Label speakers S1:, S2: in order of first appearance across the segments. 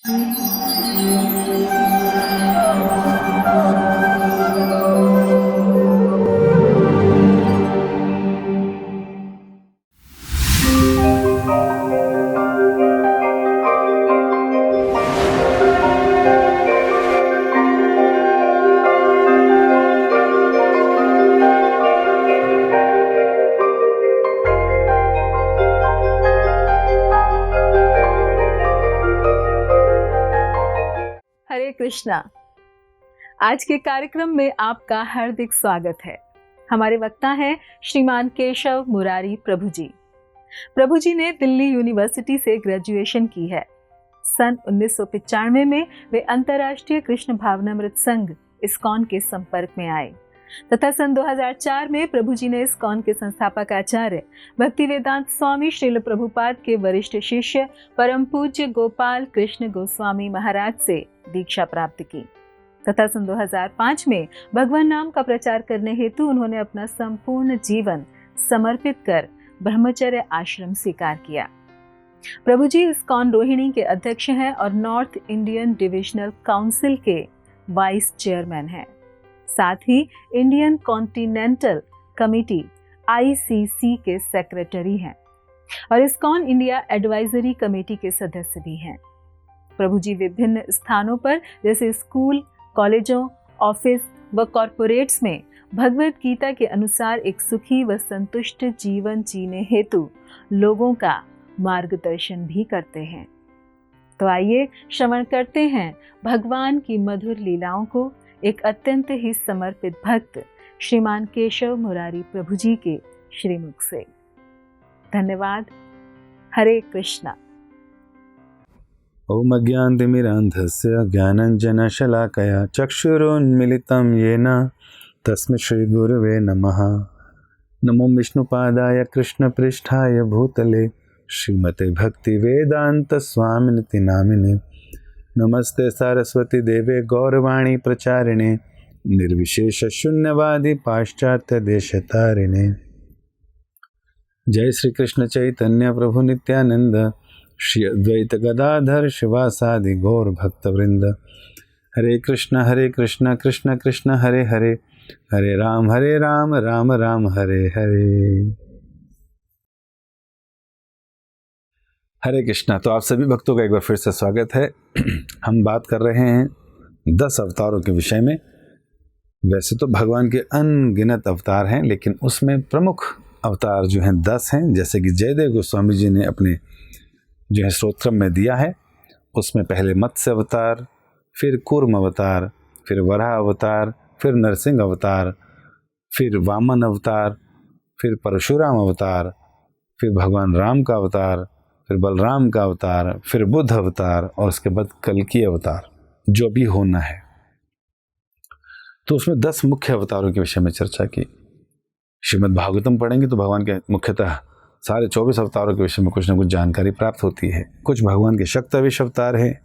S1: हरे कृष्णा। आज के कार्यक्रम में आपका हार्दिक स्वागत है। हमारे वक्ता हैं श्रीमान केशव मुरारी प्रभु जी। प्रभु जी ने दिल्ली यूनिवर्सिटी से ग्रेजुएशन की है। सन 1995 में वे अंतर्राष्ट्रीय कृष्ण भावनामृत संघ इस्कॉन के संपर्क में आए तथा सन 2004 में प्रभु जी ने इस्कॉन के संस्थापक आचार्य भक्तिवेदांत स्वामी श्रील प्रभुपाद के वरिष्ठ शिष्य परम पूज्य गोपाल कृष्ण गोस्वामी महाराज से दीक्षा प्राप्त की तथा सन 2005 में भगवान नाम का प्रचार करने हेतु उन्होंने अपना संपूर्ण जीवन समर्पित कर ब्रह्मचर्य आश्रम स्वीकार किया। प्रभु जी इस्कॉन रोहिणी के अध्यक्ष हैं और नॉर्थ इंडियन डिविजनल काउंसिल के वाइस चेयरमैन हैं। साथ ही इंडियन कॉन्टिनेंटल कमेटी ICC के सेक्रेटरी हैं और इस्कॉन इंडिया एडवाइजरी कमेटी के सदस्य भी हैं। प्रभु जी विभिन्न स्थानों पर जैसे स्कूल, कॉलेजों, ऑफिस व कॉरपोरेट्स में भगवत गीता के अनुसार एक सुखी व संतुष्ट जीवन जीने हेतु लोगों का मार्गदर्शन भी करते हैं। तो आइए श्रवण करते हैं भगवान की मधुर लीलाओं को एक अत्यंत ही समर्पित भक्त श्रीमान केशव मुरारी प्रभु जी के श्रीमुख से। धन्यवाद। हरे कृष्णा।
S2: ओम अज्ञानतिमिरान्धस्य ज्ञानाञ्जनशलाकया चक्षुरुन्मिलितं येन तस्मै श्रीगुरवे नमः। नमो विष्णुपादाय कृष्णपृष्ठाय भूतले श्रीमते भक्तिवेदान्तस्वामिनिति नामिने। नमस्ते सरस्वती देवे गौरवाणी प्रचारिणे निर्विशेष शून्यवादी पाश्चात्य देशतारिणे। जय श्री कृष्ण चैतन्य प्रभु नित्यानंद श्री अद्वैत गदाधर शिवासादि गौर भक्तवृंद। हरे कृष्ण कृष्ण कृष्ण हरे हरे, हरे राम राम राम हरे हरे। हरे कृष्णा। तो आप सभी भक्तों का एक बार फिर से स्वागत है। हम बात कर रहे हैं 10 अवतारों के विषय में। वैसे तो भगवान के अनगिनत अवतार हैं, लेकिन उसमें प्रमुख अवतार जो हैं 10 हैं। जैसे कि जयदेव गोस्वामी जी ने अपने जो है स्तोत्रम में दिया है, उसमें पहले मत्स्य अवतार, फिर कूर्म अवतार, फिर वराह अवतार, फिर नरसिंह अवतार, फिर वामन अवतार, फिर परशुराम अवतार, फिर भगवान राम का अवतार, फिर बलराम का अवतार, फिर बुद्ध अवतार और उसके बाद कल्कि अवतार जो भी होना है। तो उसमें 10 मुख्य अवतारों के विषय में चर्चा की। श्रीमद् भागवतम पढ़ेंगे तो भगवान के मुख्यतः सारे 24 अवतारों के विषय में कुछ न कुछ जानकारी प्राप्त होती है। कुछ भगवान के शक्तविश अवतार हैं,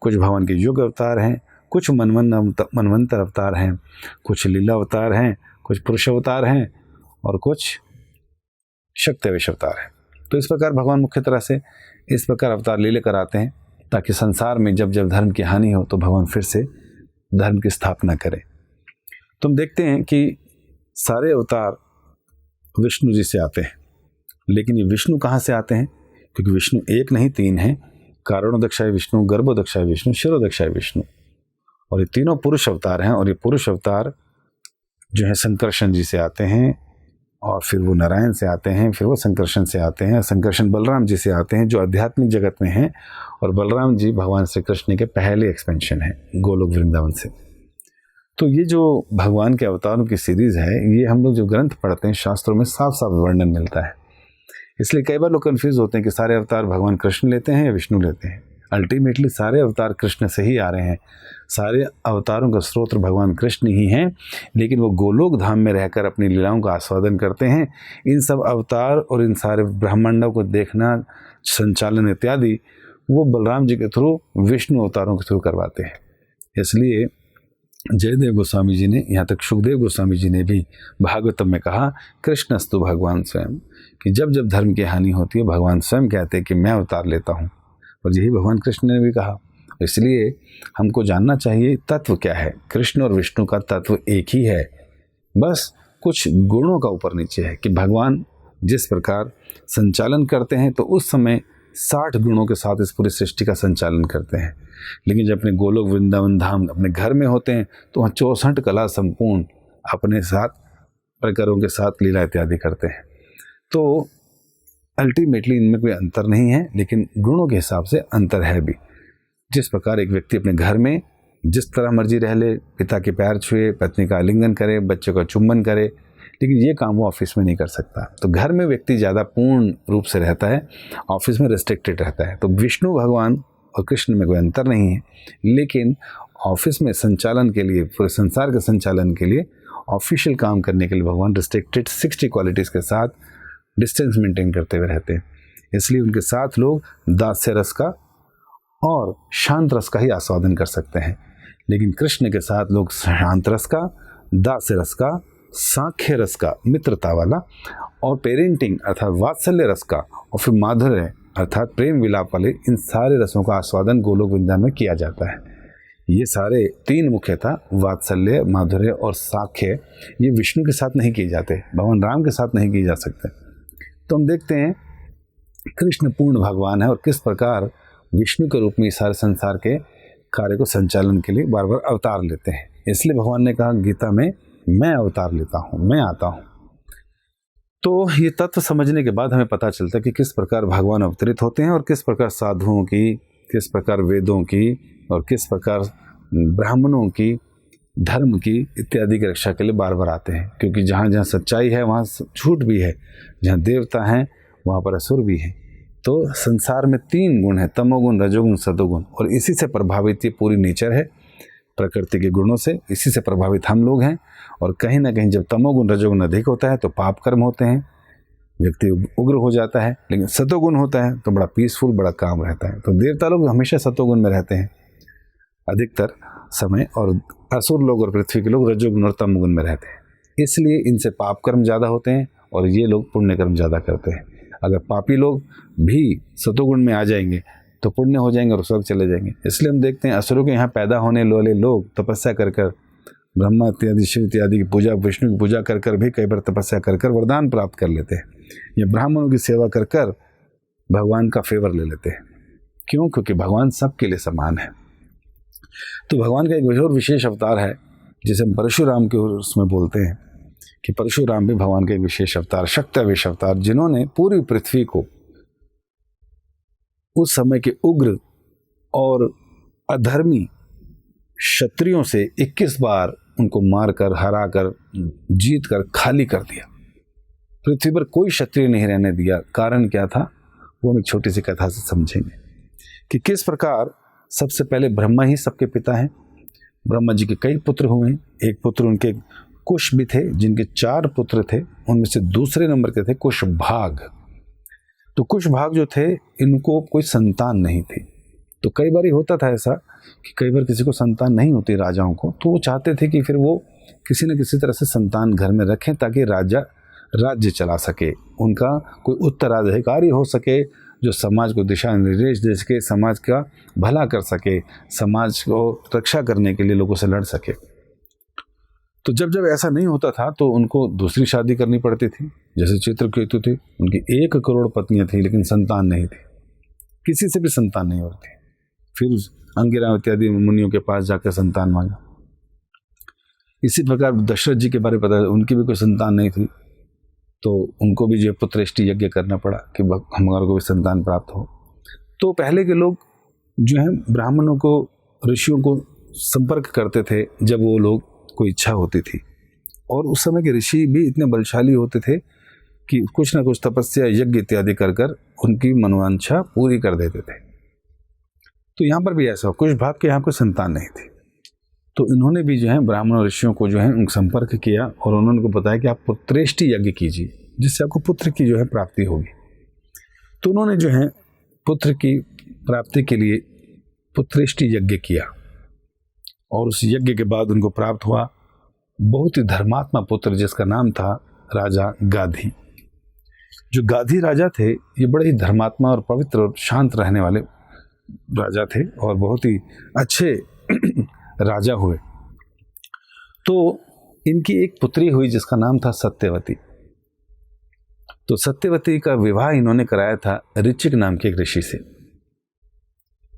S2: कुछ भगवान के युग अवतार हैं, कुछ मनवंतर अवतार हैं, कुछ लीला अवतार हैं, कुछ पुरुष अवतार हैं और कुछ शक्तविश अवतार हैं। तो इस प्रकार भगवान मुख्य तरह से इस प्रकार अवतार ले लेकर आते हैं ताकि संसार में जब जब धर्म की हानि हो तो भगवान फिर से धर्म की स्थापना करें। तुम देखते हैं कि सारे अवतार विष्णु जी से आते हैं, लेकिन ये विष्णु कहाँ से आते हैं? क्योंकि विष्णु एक नहीं 3 हैं। कारणोदक्षाय विष्णु, गर्भोदक्षाय विष्णु, शिरोदक्षाय विष्णु, और ये तीनों पुरुष अवतार हैं। और ये पुरुष अवतार जो है संकर्षण जी से आते हैं, और फिर वो नारायण से आते हैं, फिर वो संकर्षण से आते हैं। संकर्षण बलराम जी से आते हैं जो आध्यात्मिक जगत में हैं, और बलराम जी भगवान श्री कृष्ण के पहले एक्सपेंशन है गोलोक वृंदावन से। तो ये जो भगवान के अवतारों की सीरीज है, ये हम लोग जो ग्रंथ पढ़ते हैं शास्त्रों में साफ साफ वर्णन मिलता है। इसलिए कई बार लोग कंफ्यूज होते हैं कि सारे अवतार भगवान कृष्ण लेते हैं या विष्णु लेते हैं। अल्टीमेटली सारे अवतार कृष्ण से ही आ रहे हैं। सारे अवतारों का स्रोत भगवान कृष्ण ही हैं, लेकिन वो गोलोक धाम में रहकर अपनी लीलाओं का आस्वादन करते हैं। इन सब अवतार और इन सारे ब्रह्मांडों को देखना, संचालन इत्यादि वो बलराम जी के थ्रू, विष्णु अवतारों के थ्रू करवाते हैं। इसलिए जयदेव गोस्वामी जी ने, यहाँ तक सुखदेव गोस्वामी जी ने भी भागवतम में कहा, कृष्णस्तु भगवान स्वयं, कि जब जब धर्म की हानि होती है भगवान स्वयं कहते हैं कि मैं अवतार लेता हूँ। और यही भगवान कृष्ण ने भी कहा। इसलिए हमको जानना चाहिए तत्व क्या है। कृष्ण और विष्णु का तत्व एक ही है, बस कुछ गुणों का ऊपर नीचे है कि भगवान जिस प्रकार संचालन करते हैं तो उस समय 60 गुणों के साथ इस पूरी सृष्टि का संचालन करते हैं, लेकिन जब अपने गोलोक वृंदावन धाम अपने घर में होते हैं तो वहाँ 64 कला संपूर्ण अपने साथ प्रकारों के साथ लीला इत्यादि करते हैं। तो अल्टीमेटली इनमें कोई अंतर नहीं है, लेकिन गुणों के हिसाब से अंतर है भी। जिस प्रकार एक व्यक्ति अपने घर में जिस तरह मर्जी रह ले, पिता के पैर छुए, पत्नी का आलिंगन करे, बच्चों का चुंबन करे, लेकिन ये काम वो ऑफिस में नहीं कर सकता। तो घर में व्यक्ति ज़्यादा पूर्ण रूप से रहता है, ऑफिस में रेस्ट्रिक्टेड रहता है। तो विष्णु भगवान और कृष्ण में कोई अंतर नहीं है, लेकिन ऑफिस में संचालन के लिए, पूरे संसार के संचालन के लिए, ऑफिशियल काम करने के लिए भगवान रिस्ट्रिक्टेड 60 क्वालिटीज़ के साथ डिस्टेंस मेंटेन करते हुए रहते हैं। इसलिए उनके साथ लोग दास्य रस का और शांत रस का ही आस्वादन कर सकते हैं, लेकिन कृष्ण के साथ लोग शांत रस का, दास्य रस का, साख्य रस का, मित्रता वाला, और पेरेंटिंग अर्थात वात्सल्य रस का, और फिर माधुर्य अर्थात प्रेम विलाप वाले, इन सारे रसों का आस्वादन गोलोक वृंदावन में किया जाता है। ये सारे 3 मुख्यतः वात्सल्य, माधुर्य और साख्य, ये विष्णु के साथ नहीं किए जाते, भगवान राम के साथ नहीं किए जा सकते। तो हम देखते हैं कृष्ण पूर्ण भगवान है और किस प्रकार विष्णु के रूप में सारे संसार के कार्य को संचालन के लिए बार बार अवतार लेते हैं। इसलिए भगवान ने कहा गीता में, मैं अवतार लेता हूँ, मैं आता हूँ। तो ये तत्व समझने के बाद हमें पता चलता है कि किस प्रकार भगवान अवतरित होते हैं और किस प्रकार साधुओं की, किस प्रकार वेदों की और किस प्रकार ब्राह्मणों की, धर्म की इत्यादि की रक्षा के लिए बार बार आते हैं। क्योंकि जहाँ जहाँ सच्चाई है वहाँ झूठ भी है, जहाँ देवता हैं वहाँ पर असुर भी हैं। तो संसार में 3 गुण हैं, तमोगुण, रजोगुण, सतोगुण, और इसी से प्रभावित ये पूरी नेचर है, प्रकृति के गुणों से इसी से प्रभावित हम लोग हैं। और कहीं ना कहीं जब तमोगुण रजोगुण अधिक होता है तो पाप कर्म होते हैं, व्यक्ति उग्र हो जाता है, लेकिन सतोगुण होता है तो बड़ा पीसफुल, बड़ा काम रहता है। तो देवता लोग हमेशा सतोगुण में रहते हैं अधिकतर समय, और असुर लोग और पृथ्वी के लोग रजोगुण और तमोगुण में रहते हैं। इसलिए इनसे पाप कर्म ज़्यादा होते हैं और ये लोग पुण्य कर्म ज़्यादा करते हैं। अगर पापी लोग भी सतोगुण में आ जाएंगे तो पुण्य हो जाएंगे और स्वर्ग चले जाएंगे। इसलिए हम देखते हैं असुरों के यहाँ पैदा होने वाले लोग तपस्या कर कर, ब्रह्मा इत्यादि, शिव इत्यादि की पूजा, विष्णु की पूजा कर कर भी कई बार तपस्या कर कर वरदान प्राप्त कर लेते हैं, या ब्राह्मणों की सेवा कर कर भगवान का फेवर ले लेते हैं। क्यों? क्योंकि भगवान सबके लिए समान है। तो भगवान का एक और विशेष अवतार है जिसे हम परशुराम के उसमें बोलते हैं कि परशुराम भी भगवान का एक विशेष अवतार, शक्तिवेश अवतार, जिन्होंने पूरी पृथ्वी को उस समय के उग्र और अधर्मी क्षत्रियों से 21 बार उनको मारकर, हराकर, जीत कर खाली कर दिया। पृथ्वी पर कोई क्षत्रिय नहीं रहने दिया। कारण क्या था वो हम एक छोटी सी कथा से समझेंगे कि किस प्रकार सबसे पहले ब्रह्मा ही सबके पिता हैं। ब्रह्मा जी के कई पुत्र हुए हैं। एक पुत्र उनके कुश भी थे, जिनके 4 पुत्र थे, उनमें से दूसरे नंबर के थे कुशभाग। तो कुशभाग जो थे, इनको कोई संतान नहीं थी। तो कई बार होता था ऐसा कि कई बार किसी को संतान नहीं होती राजाओं को, तो वो चाहते थे कि फिर वो किसी न किसी तरह से संतान घर में रखें ताकि राजा राज्य चला सके, उनका कोई उत्तराधिकारी हो सके जो समाज को दिशा निर्देश दे सके, समाज का भला कर सके, समाज को रक्षा करने के लिए लोगों से लड़ सके। तो जब जब ऐसा नहीं होता था तो उनको दूसरी शादी करनी पड़ती थी। जैसे चित्रकेतु थे, उनकी 1 करोड़ पत्नियां थी लेकिन संतान नहीं थी, किसी से भी संतान नहीं होती। फिर अंगिरा इत्यादि मुनियों के पास जाकर संतान मांगा। इसी प्रकार दशरथ जी के बारे में पता है, उनकी भी कोई संतान नहीं थी, तो उनको भी जो पुत्रेष्टि यज्ञ करना पड़ा कि हमारे को भी संतान प्राप्त हो। तो पहले के लोग जो है ब्राह्मणों को, ऋषियों को संपर्क करते थे जब वो लोग कोई इच्छा होती थी, और उस समय के ऋषि भी इतने बलशाली होते थे कि कुछ ना कुछ तपस्या, यज्ञ इत्यादि कर कर उनकी मनोवांछा पूरी कर देते थे। तो यहाँ पर भी ऐसा, कुछ भाग के यहाँ कोई संतान नहीं थी, तो इन्होंने भी जो है ब्राह्मण ऋषियों को जो है उन संपर्क किया और उन्होंने को बताया कि आप पुत्रेष्टि यज्ञ कीजिए जिससे आपको पुत्र की जो है प्राप्ति होगी। तो उन्होंने जो है पुत्र की प्राप्ति के लिए पुत्रेष्टि यज्ञ किया, और उस यज्ञ के बाद उनको प्राप्त हुआ बहुत ही धर्मात्मा पुत्र जिसका नाम था राजा गाधी। जो गाधी राजा थे, ये बड़े ही धर्मात्मा और पवित्र और शांत रहने वाले राजा थे और बहुत ही अच्छे राजा हुए। तो इनकी एक पुत्री हुई जिसका नाम था सत्यवती। तो सत्यवती का विवाह इन्होंने कराया था ऋचिक नाम के एक ऋषि से।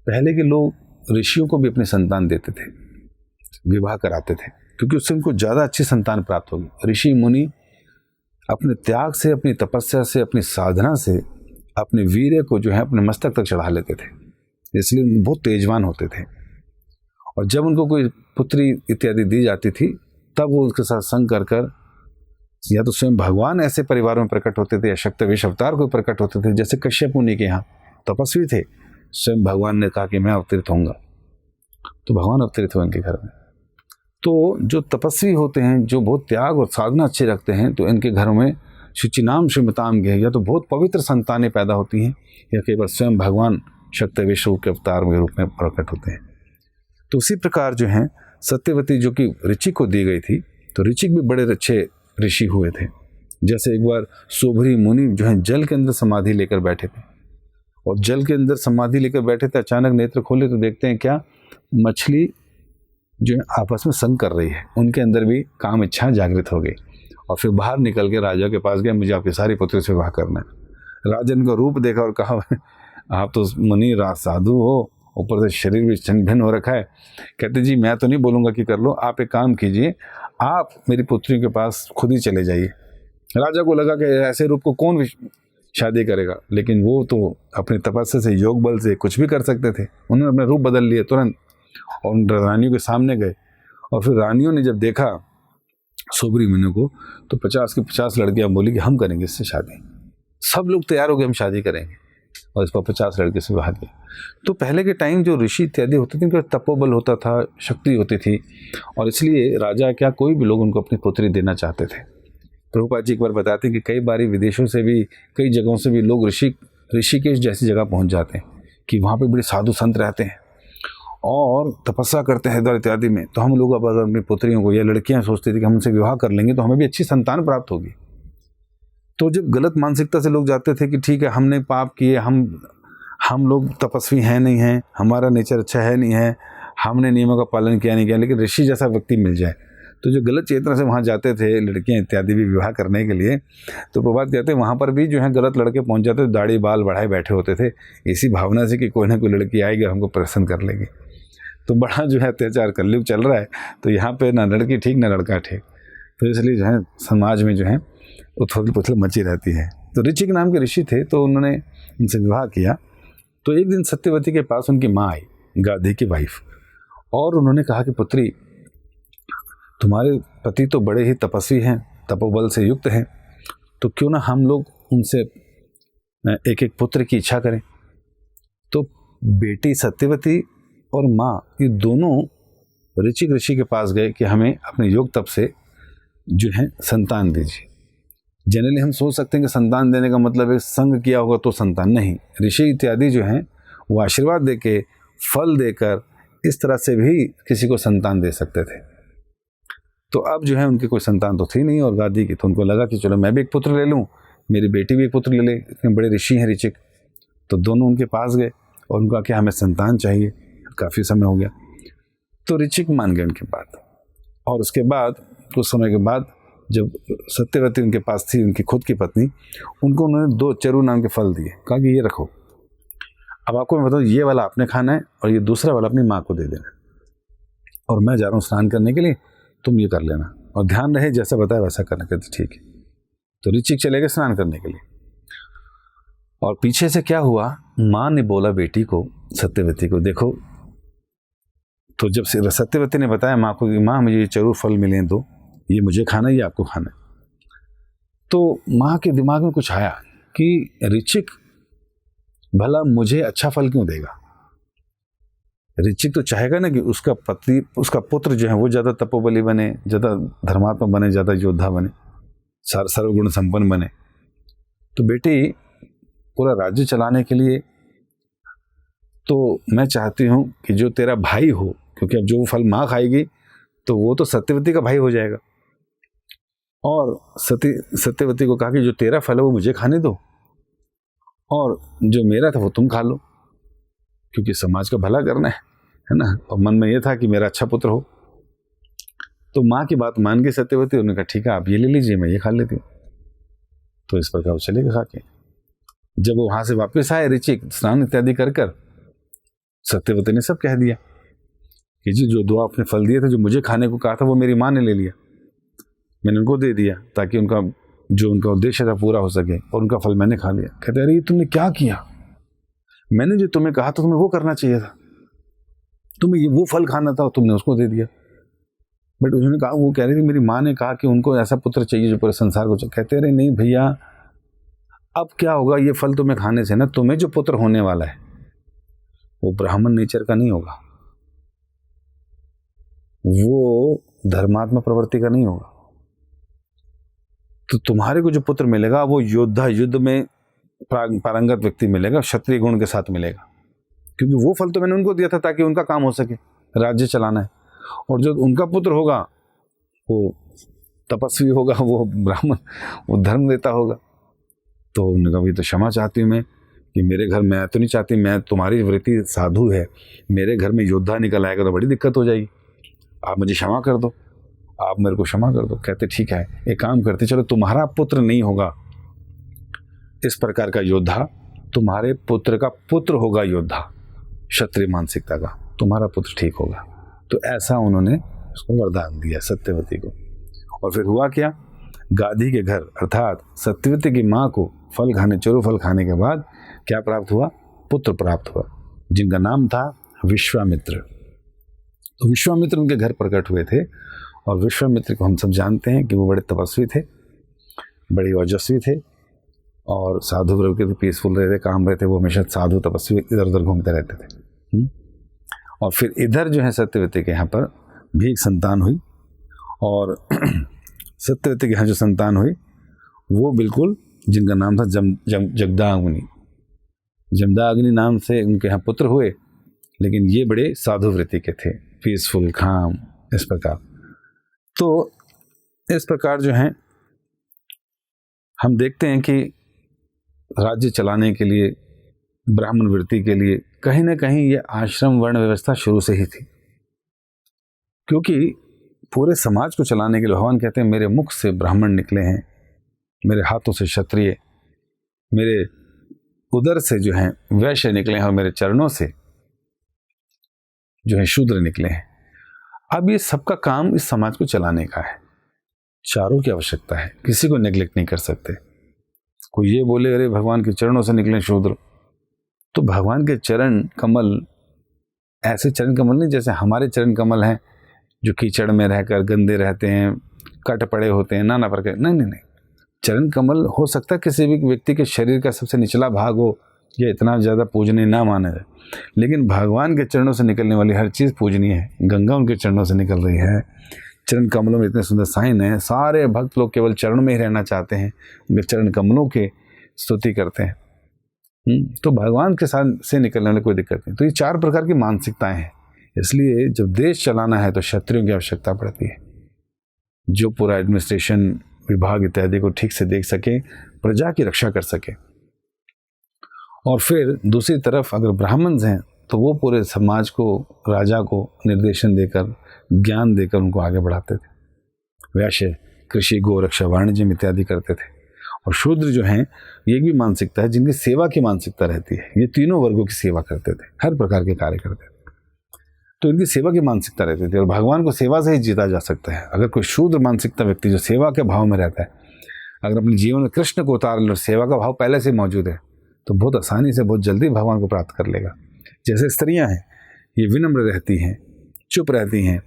S2: पहले के लोग ऋषियों को भी अपनी संतान देते थे, विवाह कराते थे, क्योंकि उससे उनको ज़्यादा अच्छी संतान प्राप्त होगी। ऋषि मुनि अपने त्याग से, अपनी तपस्या से, अपनी साधना से अपने वीर्य को जो है अपने मस्तक तक चढ़ा लेते थे, इसलिए उन बहुत तेजवान होते थे। और जब उनको कोई पुत्री इत्यादि दी जाती थी तब वो उसके साथ संग कर कर या तो स्वयं भगवान ऐसे परिवारों में प्रकट होते थे या शक्तिवेश अवतार को प्रकट होते थे। जैसे कश्यप मुनि के यहाँ तपस्वी थे, स्वयं भगवान ने कहा कि मैं अवतरित होऊंगा, तो भगवान अवतरित हुए उनके घर में। तो जो तपस्वी होते हैं, जो बहुत त्याग और साधना अच्छे रखते हैं, तो इनके घरों में शुचिनाम श्रीमताम के या तो बहुत पवित्र संतानें पैदा होती हैं या केवल स्वयं भगवान शक्तिवेश के अवतार के रूप में प्रकट होते हैं। तो उसी प्रकार जो है सत्यवती जो कि ऋचिक को दी गई थी, तो ऋचिक भी बड़े अच्छे ऋषि हुए थे। जैसे एक बार सोभरी मुनि जो है जल के अंदर समाधि लेकर बैठे थे, और जल के अंदर समाधि लेकर बैठे थे, अचानक नेत्र खोले तो देखते हैं क्या, मछली जो है आपस में संग कर रही है। उनके अंदर भी काम इच्छा जागृत हो गई और फिर बाहर निकल के राजा के पास गए, मुझे आपकी सारी पुत्री से विवाह करना है। राजा इनका रूप देखा और कहा आप तो मुनि साधु हो, ऊपर से शरीर भी छिन्न भिन्न हो रखा है। कहते जी मैं तो नहीं बोलूँगा कि कर लो, आप एक काम कीजिए, आप मेरी पुत्री के पास खुद ही चले जाइए। राजा को लगा कि ऐसे रूप को कौन शादी करेगा, लेकिन वो तो अपने तपस्या से, योग बल से कुछ भी कर सकते थे। उन्होंने अपने रूप बदल लिए तुरंत और उन रानियों के सामने गए। और फिर रानियों ने जब देखा सोबरी मुनि को, तो 50 की 50 लड़कियां बोली कि हम करेंगे इससे शादी। सब लोग तैयार हो गए, हम शादी करेंगे, और इस पर 50 लड़के से विवाह किया। तो पहले के टाइम जो ऋषि इत्यादि होते थे, उनका तपोबल होता था, शक्ति होती थी, और इसलिए राजा क्या कोई भी लोग उनको अपनी पुत्री देना चाहते थे। प्रभुपाद जी एक बार बताते हैं कि कई बारी विदेशों से भी, कई जगहों से भी लोग ऋषिकेश जैसी जगह पहुंच जाते हैं कि वहाँ पे बड़े साधु संत रहते हैं और तपस्या करते हैं हरिद्वार इत्यादि में। तो हम लोग अब अगर अपनी पुत्रियों को, या लड़कियां सोचती थी कि हम उनसे विवाह कर लेंगे तो हमें भी अच्छी संतान प्राप्त होगी। तो जब गलत मानसिकता से लोग जाते थे कि ठीक है हमने पाप किए, हम लोग तपस्वी हैं नहीं हैं, हमारा नेचर अच्छा है नहीं है, हमने नियमों का पालन किया नहीं किया, लेकिन ऋषि जैसा व्यक्ति मिल जाए, तो जो गलत चेतना से वहाँ जाते थे लड़कियाँ इत्यादि भी विवाह करने के लिए, तो प्रभात कहते हैं वहाँ पर भी जो है गलत लड़के पहुँच जाते थे, दाढ़ी बाल बढ़ाए बैठे होते थे, इसी भावना से कि कोई ना कोई लड़की आएगी और हमको प्रसन्न कर लेगी। तो बड़ा जो है अत्याचार कलयुग चल रहा है, तो यहाँ पे ना लड़की ठीक ना लड़का ठीक, तो इसलिए जो है समाज में जो है उथल पुथल मची रहती है। तो ऋचिक नाम के ऋषि थे, तो उन्होंने उनसे विवाह किया। तो एक दिन सत्यवती के पास उनकी माँ आई, गाधी की वाइफ, और उन्होंने कहा कि पुत्री, तुम्हारे पति तो बड़े ही तपस्वी हैं, तपोबल से युक्त हैं, तो क्यों ना हम लोग उनसे एक एक पुत्र की इच्छा करें। तो बेटी सत्यवती और माँ ये दोनों ऋचिक ऋषि के पास गए कि हमें अपने योग तप से जो है संतान दीजिए। जनरली हम सोच सकते हैं कि संतान देने का मतलब है संग किया होगा तो संतान, नहीं। ऋषि इत्यादि जो हैं वो आशीर्वाद देके, फल देकर, इस तरह से भी किसी को संतान दे सकते थे। तो अब जो है उनकी कोई संतान तो थी नहीं और गादी की, तो उनको लगा कि चलो मैं भी एक पुत्र ले लूँ, मेरी बेटी भी एक पुत्र ले ले, इतने बड़े ऋषि हैं ऋचिक। तो दोनों उनके पास गए और उनका क्या हमें संतान चाहिए, काफ़ी समय हो गया। तो ऋचिक मान गए उनकी बात, और उसके बाद कुछ समय के बाद जब सत्यवती उनके पास थी, उनकी खुद की पत्नी, उनको उन्होंने 2 चरु नाम के फल दिए, कहा कि ये रखो, अब आपको मैं बताऊँ ये वाला आपने खाना है और ये दूसरा वाला अपनी माँ को दे देना, और मैं जा रहा हूँ स्नान करने के लिए, तुम ये कर लेना, और ध्यान रहे जैसा बताया वैसा करना। कहते ठीक है। तो ऋचिक चले गए स्नान करने के लिए, और पीछे से क्या हुआ, माँ ने बोला बेटी को, सत्यवती को, देखो, तो जब सत्यवती ने बताया माँ को कि माँ मुझे ये चरु फल मिले दो, ये मुझे खाना है, ये आपको खाना है, तो माँ के दिमाग में कुछ आया कि ऋचिक भला मुझे अच्छा फल क्यों देगा। ऋचिक तो चाहेगा ना कि उसका पति, उसका पुत्र जो है वो ज़्यादा तपोबली बने, ज़्यादा धर्मात्मा बने, ज़्यादा योद्धा बने, सर्वगुण संपन्न बने। तो बेटी पूरा राज्य चलाने के लिए तो मैं चाहती हूँ कि जो तेरा भाई हो, क्योंकि अब जो फल माँ खाएगी तो वो तो सत्यवती का भाई हो जाएगा, और सत्यवती को कहा कि जो तेरा फल है वो मुझे खाने दो, और जो मेरा था वो तुम खा लो, क्योंकि समाज का भला करना है ना। और मन में यह था कि मेरा अच्छा पुत्र हो। तो माँ की बात मान के सत्यवती, उन्होंने कहा ठीक है आप ये ले लीजिए, मैं ये खा लेती हूँ। तो इस प्रकार वो चले गए खा के। जब वो वहां से वापस आए ऋचिक स्नान इत्यादि कर कर, सत्यवती ने सब कह दिया कि जी जो 2 आपने फल दिए थे, जो मुझे खाने को कहा था, वो मेरी माँ ने ले लिया, मैंने उनको दे दिया ताकि उनका उद्देश्य था पूरा हो सके, और उनका फल मैंने खा लिया। कहते अरे ये तुमने क्या किया, मैंने जो तुम्हें कहा था तुम्हें वो करना चाहिए था, तुम्हें ये वो फल खाना था और तुमने उसको दे दिया। बट उन्होंने कहा, वो कह रही थी मेरी माँ ने कहा कि उनको ऐसा पुत्र चाहिए जो पूरे संसार को चाहिए। कहते रहे नहीं भैया, अब क्या होगा, ये फल तुम्हें खाने से ना तुम्हें जो पुत्र होने वाला है वो ब्राह्मण नेचर का नहीं होगा, वो धर्मात्मा प्रवृत्ति का नहीं होगा। तो तुम्हारे को जो पुत्र मिलेगा वो योद्धा, युद्ध में पारंगत व्यक्ति मिलेगा, क्षत्रिय गुण के साथ मिलेगा, क्योंकि वो फल तो मैंने उनको दिया था ताकि उनका काम हो सके, राज्य चलाना है। और जो उनका पुत्र होगा वो तपस्वी होगा, वो ब्राह्मण, वो धर्म देता होगा। तो उन्होंने कहा तो क्षमा चाहती हूँ मैं कि मेरे घर, मैं तो नहीं चाहती, मैं तुम्हारी वृत्ति साधु है, मेरे घर में योद्धा निकल आएगा तो बड़ी दिक्कत हो जाएगी, आप मुझे क्षमा कर दो, आप मेरे को क्षमा कर दो। कहते ठीक है, एक काम करते, चलो तुम्हारा पुत्र नहीं होगा इस प्रकार का योद्धा, तुम्हारे पुत्र का पुत्र होगा योद्धा, क्षत्रिय मानसिकता का, तुम्हारा पुत्र ठीक होगा। तो ऐसा उन्होंने उसको वरदान दिया सत्यवती को। और फिर हुआ क्या, गाधी के घर अर्थात सत्यवती की माँ को चोरू फल खाने के बाद क्या प्राप्त हुआ, पुत्र प्राप्त हुआ, जिनका नाम था विश्वामित्र। तो विश्वामित्र उनके घर प्रकट हुए थे। और विश्वामित्र को हम सब जानते हैं कि वो बड़े तपस्वी थे, बड़े ओजस्वी थे, और साधु वर्ग के थे, पीसफुल रहते, काम रहते, वो हमेशा साधु तपस्वी इधर उधर घूमते रहते थे। और फिर इधर जो है सत्यवती के यहाँ पर भी एक संतान हुई, और सत्यवती के यहाँ जो संतान हुई वो बिल्कुल, जिनका नाम था जगदाग्नि, जमदाग्नि नाम से उनके यहाँ पुत्र हुए, लेकिन ये बड़े साधु वृत्ति के थे, पीसफुल, खाम, इस प्रकार। तो इस प्रकार जो है हम देखते हैं कि राज्य चलाने के लिए, ब्राह्मण वृत्ति के लिए कहीं ना कहीं ये आश्रम वर्ण व्यवस्था शुरू से ही थी, क्योंकि पूरे समाज को चलाने के लिए भगवान कहते हैं मेरे मुख से ब्राह्मण निकले हैं, मेरे हाथों से क्षत्रिय, मेरे उदर से जो है वैश्य निकले हैं, और मेरे चरणों से जो है शूद्र निकले हैं। अब ये सबका काम इस समाज को चलाने का है, चारों की आवश्यकता है, किसी को नेग्लेक्ट नहीं कर सकते। कोई ये बोले अरे भगवान के चरणों से निकले शूद्र, तो भगवान के चरण कमल ऐसे चरण कमल नहीं जैसे हमारे चरण कमल हैं जो कीचड़ में रहकर गंदे रहते हैं, कट पड़े होते हैं, नाना प्रकार, नहीं। चरण कमल हो सकता है किसी भी व्यक्ति के शरीर का सबसे निचला भाग हो, या इतना ज़्यादा पूजनीय ना माना जाए, लेकिन भगवान के चरणों से निकलने वाली हर चीज़ पूजनीय है। गंगा उनके चरणों से निकल रही है, चरण कमलों में इतने सुंदर साइन है, सारे भक्त लोग केवल चरण में ही रहना चाहते हैं, उनके चरण कमलों के स्तुति करते हैं। तो भगवान के साथ से निकलने वाली कोई दिक्कत नहीं। तो ये 4 प्रकार की मानसिकताएं हैं। इसलिए जब देश चलाना है तो क्षत्रियों की आवश्यकता पड़ती है, जो पूरा एडमिनिस्ट्रेशन, विभाग इत्यादि को ठीक से देख सके, प्रजा की रक्षा कर सके। और फिर दूसरी तरफ अगर ब्राह्मण हैं तो वो पूरे समाज को, राजा को निर्देशन देकर, ज्ञान देकर उनको आगे बढ़ाते थे। वैश्य कृषि, गोरक्षा, वाणिज्य इत्यादि करते थे। और शूद्र जो हैं, ये भी मानसिकता है जिनकी सेवा की मानसिकता रहती है, ये तीनों वर्गों की सेवा करते थे, हर प्रकार के कार्य करते थे, तो इनकी सेवा की मानसिकता रहती थी। और भगवान को सेवा से ही जीता जा सकता है। अगर कोई शूद्र मानसिकता व्यक्ति जो सेवा के भाव में रहता है, अगर अपने जीवन में कृष्ण को उतार ले और सेवा का भाव पहले से मौजूद है, तो बहुत आसानी से, बहुत जल्दी भगवान को प्राप्त कर लेगा। जैसे स्त्रियां हैं, ये विनम्र रहती हैं, चुप रहती हैं,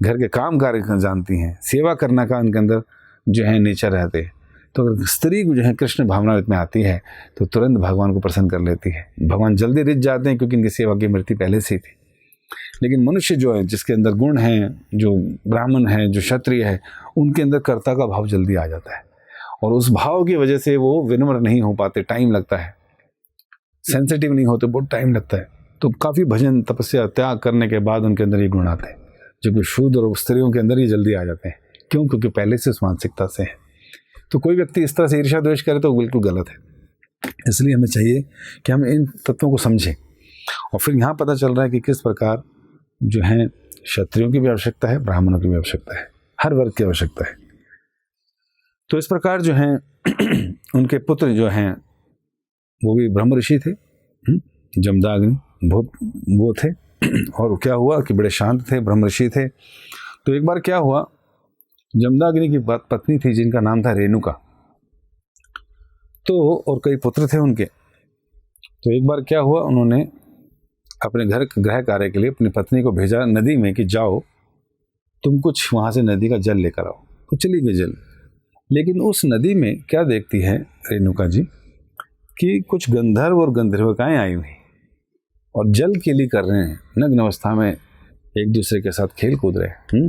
S2: घर के काम कार्य जानती हैं, सेवा करना का उनके अंदर जो है नेचर रहते हैं। तो अगर स्त्री जो है कृष्ण भावना में आती है तो तुरंत भगवान को प्रसन्न कर लेती है। भगवान जल्दी रिझ जाते हैं क्योंकि इनकी सेवा की मृत्यु पहले से ही थी। लेकिन मनुष्य जो है, जिसके अंदर गुण हैं, जो ब्राह्मण है, जो क्षत्रिय है, उनके अंदर कर्ता का भाव जल्दी आ जाता है, और उस भाव की वजह से वो विनम्र नहीं हो पाते, टाइम लगता है, सेंसिटिव नहीं होते, बहुत टाइम लगता है। तो काफ़ी भजन, तपस्या, त्याग करने के बाद उनके अंदर ये गुण आते हैं, जो कि शूद्र और स्त्रियों के अंदर ये जल्दी आ जाते हैं। क्यों? क्योंकि पहले से उस मानसिकता से है। तो कोई व्यक्ति इस तरह से ईर्ष्या द्वेष करे तो बिल्कुल गलत है। इसलिए हमें चाहिए कि हम इन तत्वों को समझें और फिर यहाँ पता चल रहा है कि किस प्रकार जो है क्षत्रियों की भी आवश्यकता है, ब्राह्मणों की भी आवश्यकता है, हर वर्ग की आवश्यकता है। तो इस प्रकार जो है उनके पुत्र जो हैं वो भी ब्रह्म ऋषि थे, जमदाग्नि बहुत वो थे। और क्या हुआ कि बड़े शांत थे, ब्रह्म ऋषि थे। तो एक बार क्या हुआ, जमदाग्नि की पत्नी थी जिनका नाम था रेणुका, तो और कई पुत्र थे उनके। तो एक बार क्या हुआ, उन्होंने अपने घर गृह कार्य के लिए अपनी पत्नी को भेजा नदी में कि जाओ तुम कुछ वहाँ से नदी का जल लेकर आओ। तो चली गई जल, लेकिन उस नदी में क्या देखती है रेणुका जी कि कुछ गंधर्व और गंधर्विकाएं आई हुई और जल केली कर रहे हैं, नग्न अवस्था में एक दूसरे के साथ खेल कूद रहे हैं।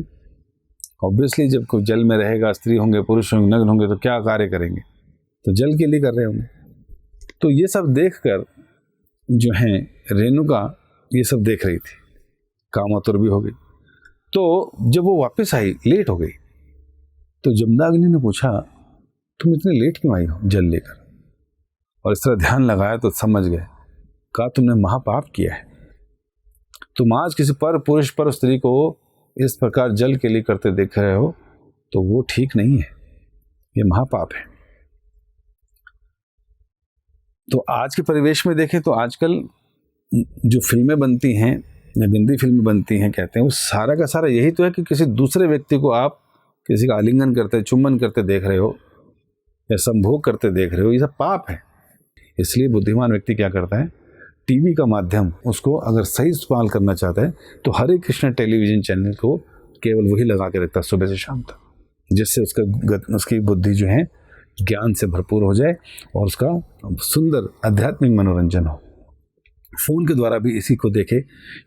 S2: ऑब्वियसली जब कोई जल में रहेगा, स्त्री होंगे पुरुष होंगे नग्न होंगे तो क्या कार्य करेंगे, तो जल केली कर रहे होंगे। तो ये सब देखकर जो है रेणुका ये सब देख रही थी, कामातुर भी हो गई। तो जब वो वापस आई, लेट हो गई, तो जमदाग्नि ने पूछा तुम इतने लेट क्यों आई हो जल लेकर? और इस तरह ध्यान लगाया तो समझ गए, कहा तुमने महापाप किया है, तुम आज किसी पर पुरुष पर स्त्री को इस प्रकार जल के लिए करते देख रहे हो तो वो ठीक नहीं है, ये महापाप है। तो आज के परिवेश में देखें तो आजकल जो फिल्में बनती हैं या गंदी फिल्में बनती हैं कहते हैं, वो सारा का सारा यही तो है कि किसी दूसरे व्यक्ति को आप किसी का आलिंगन करते, चुम्बन करते देख रहे हो या संभोग करते देख रहे हो, ये सब पाप है। इसलिए बुद्धिमान व्यक्ति क्या करता है, टीवी का माध्यम उसको अगर सही इस्तेमाल करना चाहता है तो हरे कृष्ण टेलीविजन चैनल को केवल वही लगा के रखता है सुबह से शाम तक, जिससे उसकी बुद्धि जो है ज्ञान से भरपूर हो जाए और उसका सुंदर आध्यात्मिक मनोरंजन हो। फ़ोन के द्वारा भी इसी को देखे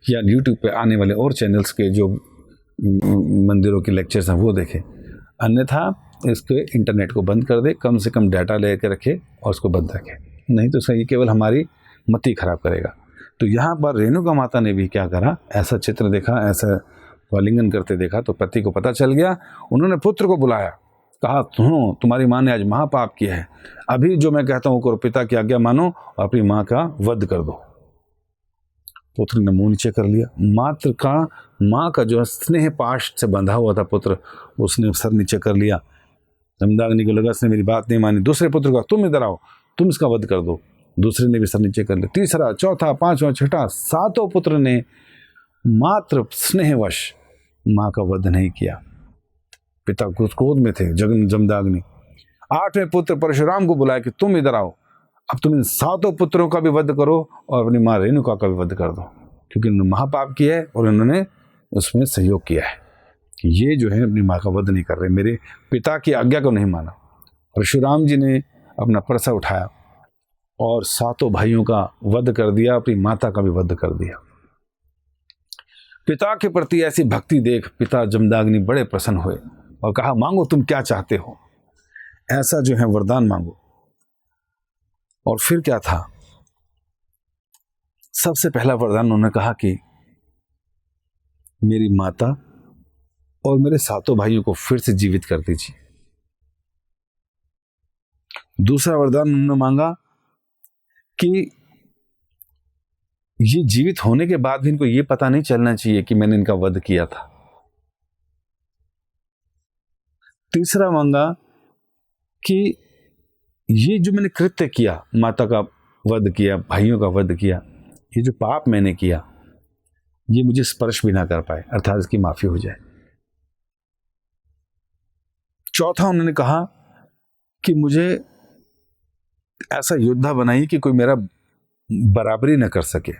S2: या यूट्यूब पे आने वाले और चैनल्स के जो मंदिरों के लेक्चर्स हैं वो देखे, अन्यथा इसके इंटरनेट को बंद कर दे, कम से कम डाटा लेकर रखे और उसको बंद रखे, नहीं तो ये केवल हमारी मति खराब करेगा। तो यहाँ पर रेणुका माता ने भी क्या करा, ऐसा चित्र देखा, ऐसा आलिंगन करते देखा तो पति को पता चल गया। उन्होंने पुत्र को बुलाया, कहा तुम्हारी माँ ने आज महापाप किया है, अभी जो मैं कहता हूँ करो, पिता की आज्ञा मानो और अपनी माँ का वध कर दो। पुत्र ने मुंह नीचे कर लिया। माँ का जो स्नेह पाश से बंधा हुआ था पुत्र, उसने सर नीचे कर लिया। जमदाग्नि को लगा इसने मेरी बात नहीं मानी। दूसरे पुत्र का तुम इधर आओ, तुम इसका वध कर दो। दूसरे ने भी सर नीचे कर लिया। तीसरा, चौथा, पांचवा, छठा, सातों पुत्र ने मात्र स्नेहवश माँ का वध नहीं किया। पिता क्रोध में थे जमदाग्नि। आठवें पुत्र परशुराम को बुलाया कि तुम इधर आओ, अब तुम इन सातों पुत्रों का भी वध करो और अपनी माँ रेणुका का भी वध कर दो, क्योंकि उन्होंने महापाप किया है और उन्होंने उसमें सहयोग किया है कि ये जो है अपनी माँ का वध नहीं कर रहे, मेरे पिता की आज्ञा को नहीं माना। परशुराम जी ने अपना परसा उठाया और सातों भाइयों का वध कर दिया, अपनी माता का भी वध कर दिया। पिता के प्रति ऐसी भक्ति देख पिता जमदाग्नि बड़े प्रसन्न हुए और कहा, मांगो तुम क्या चाहते हो, ऐसा जो है वरदान मांगो। और फिर क्या था, सबसे पहला वरदान उन्होंने कहा कि मेरी माता और मेरे सातों भाइयों को फिर से जीवित कर दीजिए। दूसरा वरदान उन्होंने मांगा कि ये जीवित होने के बाद भी इनको ये पता नहीं चलना चाहिए कि मैंने इनका वध किया था। तीसरा मांगा कि ये जो मैंने कृत्य किया, माता का वध किया, भाइयों का वध किया, ये जो पाप मैंने किया ये मुझे स्पर्श भी ना कर पाए, अर्थात इसकी माफी हो जाए। चौथा उन्होंने कहा कि मुझे ऐसा योद्धा बनाइए कि कोई मेरा बराबरी न कर सके।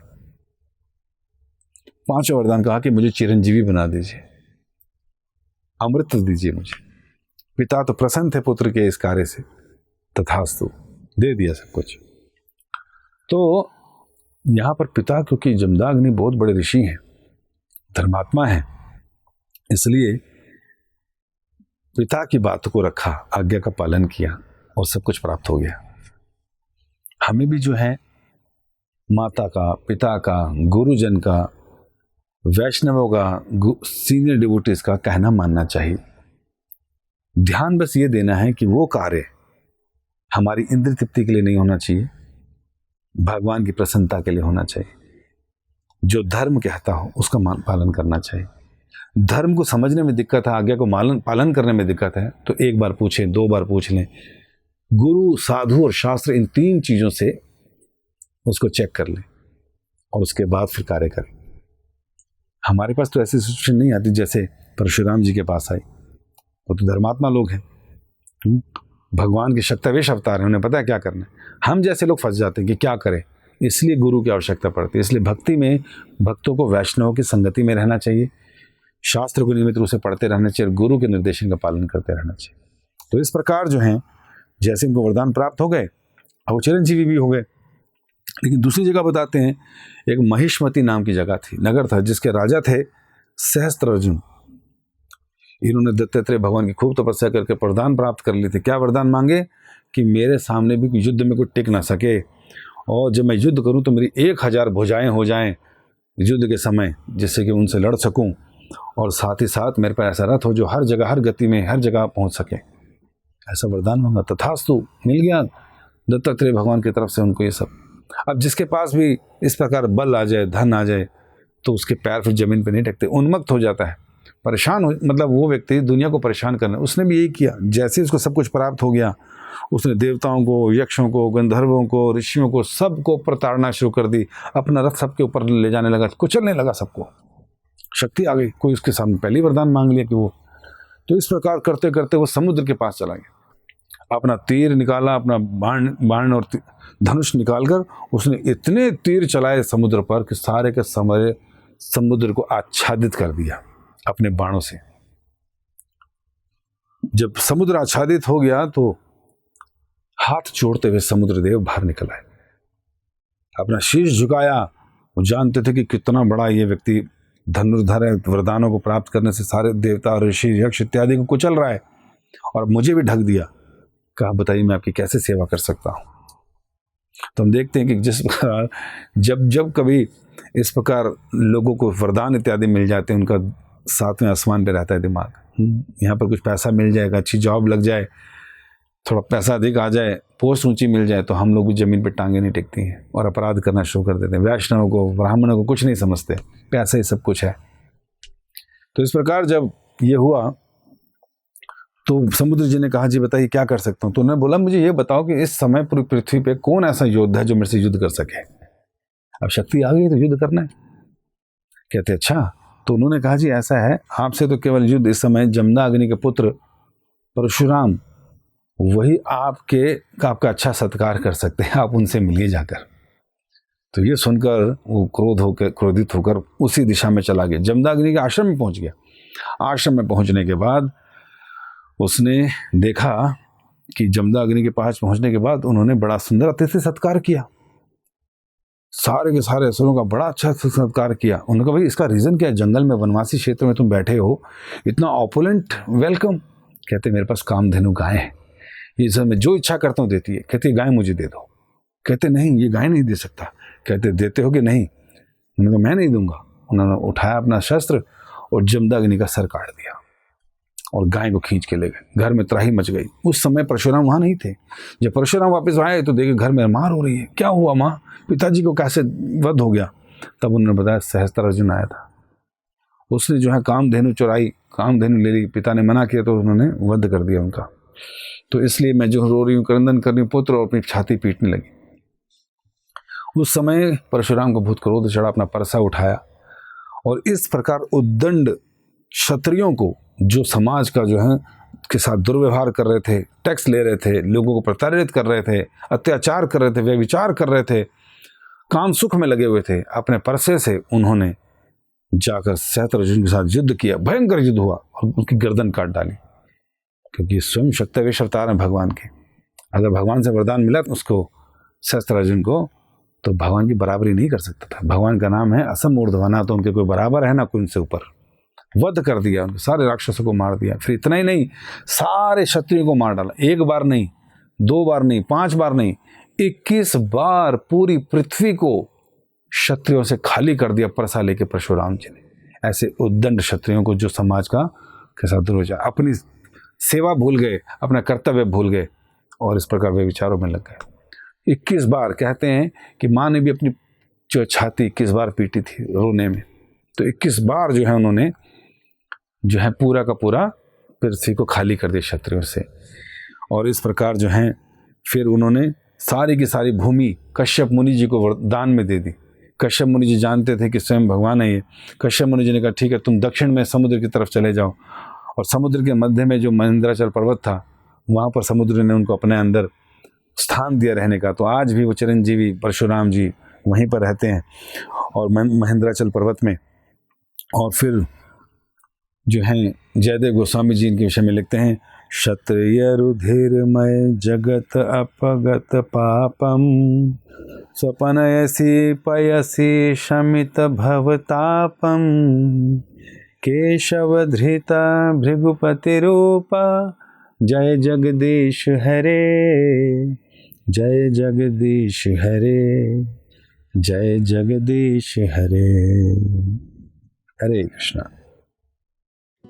S2: पांचवा वरदान कहा कि मुझे चिरंजीवी बना दीजिए, अमृत दीजिए मुझे। पिता तो प्रसन्न थे पुत्र के इस कार्य से, तथास्तु, दे दिया सब कुछ। तो यहां पर पिता, क्योंकि जमदाग्नि बहुत बड़े ऋषि हैं, धर्मात्मा हैं, इसलिए पिता की बात को रखा, आज्ञा का पालन किया और सब कुछ प्राप्त हो गया। हमें भी जो है माता का, पिता का, गुरुजन का, वैष्णवों का, सीनियर डिवोटीज का कहना मानना चाहिए। ध्यान बस ये देना है कि वो कार्य हमारी इंद्रिय तृप्ति के लिए नहीं होना चाहिए, भगवान की प्रसन्नता के लिए होना चाहिए। जो धर्म कहता हो उसका पालन करना चाहिए। धर्म को समझने में दिक्कत है, आज्ञा को पालन करने में दिक्कत है, तो एक बार पूछें, 2 बार पूछ लें। गुरु, साधु और शास्त्र, इन 3 चीज़ों से उसको चेक कर लें और उसके बाद फिर कार्य करें। हमारे पास तो ऐसी सिचुएशन नहीं आती जैसे परशुराम जी के पास आई। वो तो धर्मात्मा लोग हैं, भगवान के शक्तिवेश अवतार हैं, उन्हें पता है क्या करना है। हम जैसे लोग फंस जाते हैं कि क्या करें, इसलिए गुरु की आवश्यकता पड़ती है। इसलिए भक्ति में भक्तों को वैष्णव की संगति में रहना चाहिए, शास्त्र को नियमित रूप से पढ़ते रहना चाहिए, गुरु के निर्देशन का पालन करते रहना चाहिए। तो इस प्रकार जो है, जैसे इनको वरदान प्राप्त हो गए, अब वो चिरंजीवी भी हो गए। लेकिन दूसरी जगह बताते हैं, एक महिष्मती नाम की जगह थी, नगर था, जिसके राजा थे सहस्त्रार्जुन। इन्होंने दत्तात्रेय भगवान की खूब तपस्या करके वरदान प्राप्त कर ली थी। क्या वरदान मांगे? कि मेरे सामने भी युद्ध में कोई टिक ना सके, और जब मैं युद्ध करूं तो मेरी 1000 भुजाएं हो जाएं युद्ध के समय, जिससे कि उनसे लड़ सकूं, और साथ ही साथ मेरे पास ऐसा रथ हो जो हर जगह, हर गति में, हर जगह पहुंच सके। ऐसा वरदान मांगा, तथास्तु मिल गया दत्तात्रेय भगवान की तरफ से उनको ये सब। अब जिसके पास भी इस प्रकार बल आ जाए, धन आ जाए, तो उसके पैर फिर जमीन पर नहीं टेकते, उन्मत्त हो जाता है, परेशान हो, मतलब वो व्यक्ति दुनिया को परेशान करना। उसने भी यही किया। जैसे उसको सब कुछ प्राप्त हो गया, उसने देवताओं को, यक्षों को, गंधर्वों को, ऋषियों को, सबको प्रताड़ना शुरू कर दी। अपना रथ सबके ऊपर ले जाने लगा, कुचलने लगा सबको। शक्ति आ गई, कोई उसके सामने पहली वरदान मांग लिया कि वो। तो इस प्रकार करते करते वो समुद्र के पास चला गया, अपना तीर निकाला, अपना बाण और धनुष निकालकर उसने इतने तीर चलाए समुद्र पर कि सारे के सारे समुद्र को आच्छादित कर दिया अपने बाणों से। जब समुद्र आच्छादित हो गया तो हाथ जोड़ते हुए समुद्र देव बाहर निकल आए, अपना शीश झुकाया। वो जानते थे कि कितना बड़ा ये व्यक्ति धनुर्धर है, वरदानों को प्राप्त करने से सारे देवता, ऋषि, यक्ष इत्यादि को कुचल रहा है, और मुझे भी ढक दिया। कहा, बताइए मैं आपकी कैसे सेवा कर सकता हूं। तो हम देखते हैं कि जिस प्रकार जब कभी इस प्रकार लोगों को वरदान इत्यादि मिल जाते हैं, उनका 7वें आसमान पे रहता है दिमाग। यहाँ पर कुछ पैसा मिल जाएगा, अच्छी जॉब लग जाए, थोड़ा पैसा अधिक आ जाए, पोस्ट ऊंची मिल जाए, तो हम लोग भी जमीन पे टांगे नहीं टिकती हैं और अपराध करना शुरू कर देते हैं। वैष्णव को, ब्राह्मणों को कुछ नहीं समझते, पैसा ही सब कुछ है। तो इस प्रकार जब ये हुआ तो समुद्र जी ने कहा, जी बताइए क्या कर सकता हूँ। तो उन्होंने बोला, मुझे ये बताओ कि इस समय पूरी पृथ्वी पे कौन ऐसा योद्धा है जो मेरे से युद्ध कर सके। अब शक्ति आ गई तो युद्ध करना है। कहते अच्छा। तो उन्होंने कहा, जी ऐसा है, आपसे तो केवल युद्ध इस समय जमदग्नि के पुत्र परशुराम, वही आपका अच्छा सत्कार कर सकते हैं, आप उनसे मिलिए जाकर। तो ये सुनकर वो क्रोधित होकर उसी दिशा में चला गया, जमदग्नि के आश्रम में पहुंच गया। आश्रम में पहुंचने के बाद उसने देखा कि जमदग्नि के पास पहुंचने के बाद उन्होंने बड़ा सुंदर अतिथि सत्कार किया, सारे के सारे असुरों का बड़ा अच्छा सत्कार किया। उन्होंने कहा, भाई इसका रीजन क्या है? जंगल में, वनवासी क्षेत्र में तुम बैठे हो, इतना ऑपुलेंट वेलकम। कहते मेरे पास कामधेनु गाय है, ये सब मैं जो इच्छा करता हूँ देती है। कहते गाय मुझे दे दो। कहते नहीं, ये गाय नहीं दे सकता। कहते देते हो कि नहीं? उन्होंने कहा मैं नहीं दूंगा। उन्होंने उठाया अपना शस्त्र और जमदग्नि का सर काट दिया और गाय को खींच के ले गए। घर में त्राही मच गई। उस समय परशुराम वहां नहीं थे। जब परशुराम वापस आए तो देखे घर में मार हो रही है। क्या हुआ माँ? पिताजी को कैसे वध हो गया? तब उन्होंने बताया सहस्त्रार्जुन आया था, उसने जो है कामधेनु चुराई, कामधेनु ले ली। पिता ने मना किया तो उन्होंने वध कर दिया उनका। तो इसलिए मैं जो रो रही हूँ, क्रंदन कर रही हूँ पुत्र, और अपनी छाती पीटने लगी। उस समय परशुराम को बहुत क्रोध चढ़ा, अपना परसा उठाया और इस प्रकार उद्दंड क्षत्रियों को, जो समाज का जो है के साथ दुर्व्यवहार कर रहे थे, टैक्स ले रहे थे, लोगों को प्रताड़ित कर रहे थे, अत्याचार कर रहे थे, व्यभिचार कर रहे थे, काम सुख में लगे हुए थे, अपने परसे से उन्होंने जाकर सहस्त्रार्जुन के साथ युद्ध किया। भयंकर युद्ध हुआ और उनकी गर्दन काट डाली, क्योंकि स्वयं शक्तिवेश अवतार है भगवान के। अगर भगवान से वरदान मिला तो उसको, सहस्त्रार्जुन को, तो भगवान की बराबरी नहीं कर सकता था। भगवान का नाम है असम ऊर्ध्वना, तो उनके कोई बराबर है ना कोई उनसे ऊपर। वध कर दिया, उनके सारे राक्षसों को मार दिया। फिर इतना ही नहीं, सारे क्षत्रियों को मार डाला। 1 बार नहीं, 2 बार नहीं, 5 बार नहीं, 21 बार पूरी पृथ्वी को क्षत्रियों से खाली कर दिया परसा लेके परशुराम जी ने। ऐसे उद्दंड क्षत्रियों को जो समाज का के साथ दुर्व्यवहार, अपनी सेवा भूल गए, अपना कर्तव्य भूल गए और इस प्रकार वे विचारों में लग गए। 21 बार कहते हैं कि माँ ने भी अपनी जो छाती 21 बार पीटी थी रोने में, तो 21 बार जो है उन्होंने जो है पूरा का पूरा पृथ्वी को खाली कर दिया क्षत्रियों से। और इस प्रकार जो है फिर उन्होंने सारी की सारी भूमि कश्यप मुनि जी को दान में दे दी। कश्यप मुनि जी जानते थे कि स्वयं भगवान है ये। कश्यप मुनि जी ने कहा ठीक है, तुम दक्षिण में समुद्र की तरफ चले जाओ, और समुद्र के मध्य में जो महेंद्राचल पर्वत था वहाँ पर समुद्र ने उनको अपने अंदर स्थान दिया रहने का। तो आज भी वो चिरंजीवी परशुराम जी वहीं पर रहते हैं और महेंद्राचल पर्वत में। और फिर जो हैं जयदेव गोस्वामी जी इनके विषय में लिखते हैं, क्षत्रिय रुधिरमय जगत अपगत पापम स्वपनयसी पयसी शमित भवतापम केशव धृता भृगुपति रूपा जय जगदीश हरे जय जगदीश हरे जय जगदीश हरे। हरे कृष्णा।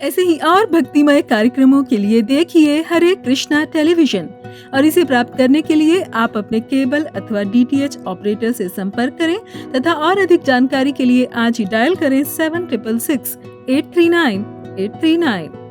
S1: ऐसे ही और भक्तिमय कार्यक्रमों के लिए देखिए हरे कृष्णा टेलीविजन, और इसे प्राप्त करने के लिए आप अपने केबल अथवा DTH ऑपरेटर से संपर्क करें तथा और अधिक जानकारी के लिए आज ही डायल करें 7666 839 839।